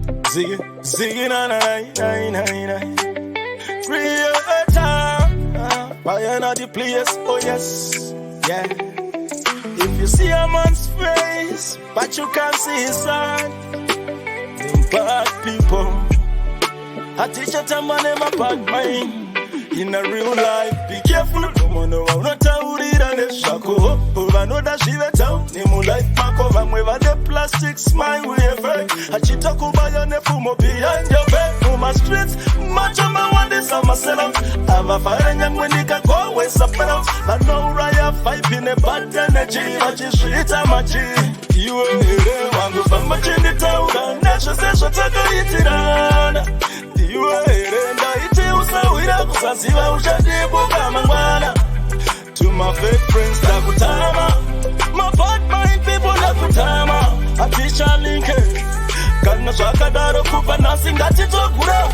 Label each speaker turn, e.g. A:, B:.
A: Ziggy na na na na na. Creator, by another place, oh yes, yeah. If you see a man's face, but you can't see his heart, them bad people. Haticha tamba nema bad mind. In a real life, be careful. Come on, no, I'm not worried on the shako. Over know that she let out. Nemo life back over wherever the plastic smile we effect. Hachita kubaya ne fumo behind your back. Muma streets, much of my one is on myself. I'm a fire young when you can go away something else. But no riot fight in a bad energy. But you street I'm a G. You ain't here, I'm going from much in the town. National session, take a hit it on. You ain't here, Kusasiwa ushadibu kama mwana. To my fake friends nakutama, my bad mind people nakutama. Haticha linke kana swaka daro kupa nasi ngati tokura.